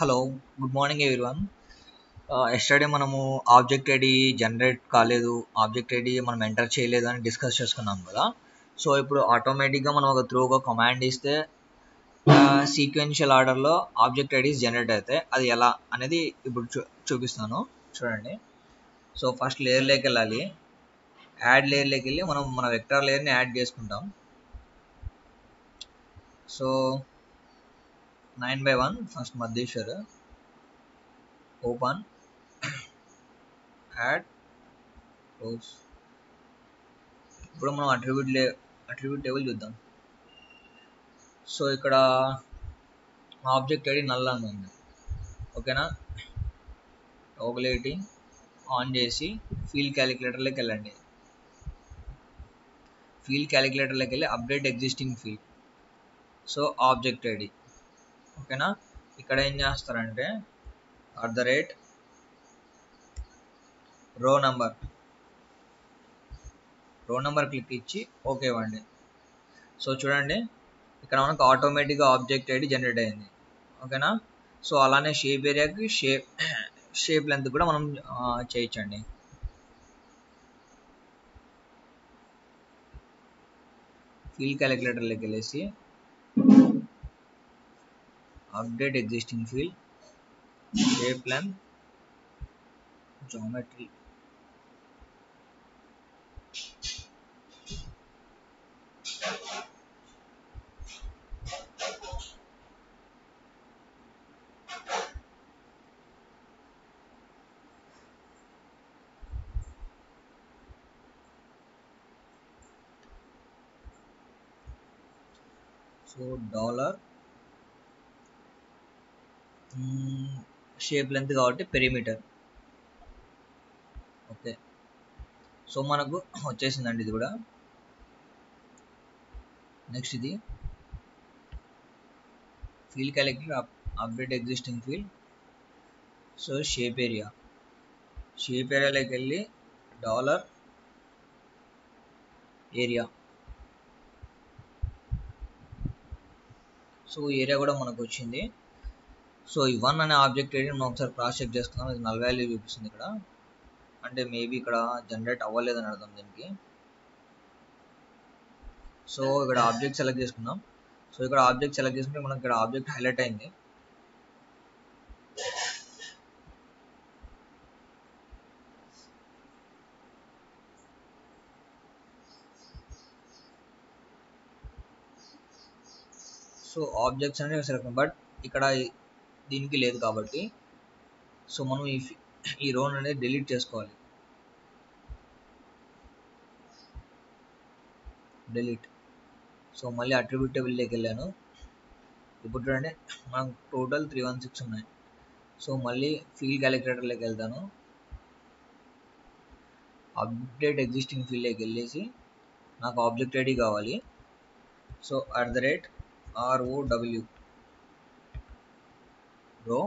Hello good morning everyone. Yesterday మనము object ID generate కాలేదు, object ID మనం enter చేయలేదు అని డిస్కస్ చేసుకున్నాం కదా. సో ఇప్పుడు ఆటోమేటిక్గా మనం ఒక కమాండ్ ఇస్తే సీక్వెన్షియల్ ఆర్డర్లో ఆబ్జెక్ట్ ఐడీస్ జనరేట్ అవుతాయి. అది ఎలా అనేది ఇప్పుడు చూపిస్తాను చూడండి. సో ఫస్ట్ లేయర్లోకి వెళ్ళాలి, యాడ్ లేయర్లోకి వెళ్ళి మనం మన వెక్టర్ లేయర్ని యాడ్ చేసుకుంటాం. సో 9x1 ఫస్ట్ మధ్యేశ్వర్ ఓపెన్ యాడ్ క్లోజ్. ఇప్పుడు మనం అట్రిబ్యూట్ టేబుల్ చూద్దాం. సో ఇక్కడ ఆబ్జెక్ట్ ఐడి నల్ అని ఉంది, ఓకేనా. టోగులేటింగ్ ఆన్ చేసి ఫీల్డ్ క్యాలిక్యులేటర్లోకి వెళ్ళండి. ఫీల్డ్ క్యాలిక్యులేటర్లోకి వెళ్ళి update existing field. So object ID, ఓకేనా. ఇక్కడ ఏం చేస్తారంటే రో నెంబర్ క్లిక్ ఇచ్చి ఓకే ఇవ్వండి. సో చూడండి, ఇక్కడ మనకు ఆటోమేటిక్గా ఆబ్జెక్ట్ ఐడి జనరేట్ అయింది, ఓకేనా. సో అలానే షేప్ ఏరియాకి షేప్ లెంత్ కూడా మనం చేయొచ్చండి. ఫీల్డ్ క్యాలిక్యులేటర్లోకి వెళ్ళేసి update existing field, shape length, geometry. So dollar shape length కాబట్టి పెరిమీటర్, ఓకే. సో మనకు వచ్చేసిందండి ఇది కూడా. నెక్స్ట్ ఇది field calculator update existing field. So shape ఏరియాలోకి వెళ్ళి డాలర్ ఏరియా. సో ఏరియా కూడా మనకు వచ్చింది. సో ఈ 1 అనే ఆబ్జెక్ట్ ఐడి మనం ఒకసారి క్రాస్ చెక్ చేసుకుందాం. ఇది నల్ వాల్యూ చూపిస్తుంది ఇక్కడ, అంటే మేబీ ఇక్కడ జనరేట్ అవ్వలేదని అర్థం దీనికి. సో ఇక్కడ ఆబ్జెక్ట్ సెలెక్ట్ చేసుకుందాం. సో ఇక్కడ ఆబ్జెక్ట్ సెలెక్ట్ చేసుకుంటే మనకి ఇక్కడ ఆబ్జెక్ట్ హైలైట్ అయింది. సో ఆబ్జెక్ట్స్ అనేవి సెలెక్ట్, బట్ ఇక్కడ దీనికి లేదు కాబట్టి సో మనం ఈ రోన్ అనేది డిలీట్ చేసుకోవాలి. డిలీట్. సో మళ్ళీ అట్రిబ్యూట్ టేబుల్లోకి వెళ్ళాను. ఇప్పుడు చూడండి మనకు టోటల్ 316 ఉన్నాయి. సో మళ్ళీ ఫీల్డ్ క్యాలిక్యులేటర్లోకి వెళ్తాను, అప్డేట్ ఎగ్జిస్టింగ్ ఫీల్డ్లోకి వెళ్ళేసి నాకు ఆబ్జెక్ట్ ఐడి కావాలి. సో @ROW రో.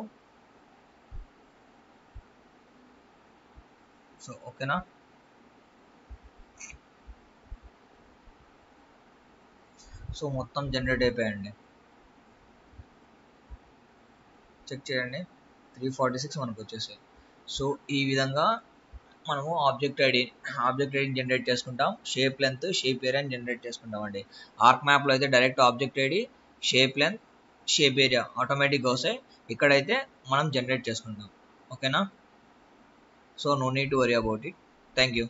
సో ఓకేనా. సో మొత్తం జనరేట్ అయిపోయాయండి, చెక్ చేయండి. 346 మనకు వచ్చేసాయి. సో ఈ విధంగా మనము ఆబ్జెక్ట్ ఐడిని జనరేట్ చేసుకుంటాం. షేప్ లెంత్, షేప్ ఏరియాని జనరేట్ చేసుకుంటాం అండి. ఆర్క్ మ్యాప్లో అయితే direct object ID, shape length, shape area ఆటోమేటిక్గా వస్తాయి. ఇక్కడైతే మనం జనరేట్ చేసుకుంటాం, ఓకేనా. So no need to worry about it. Thank you.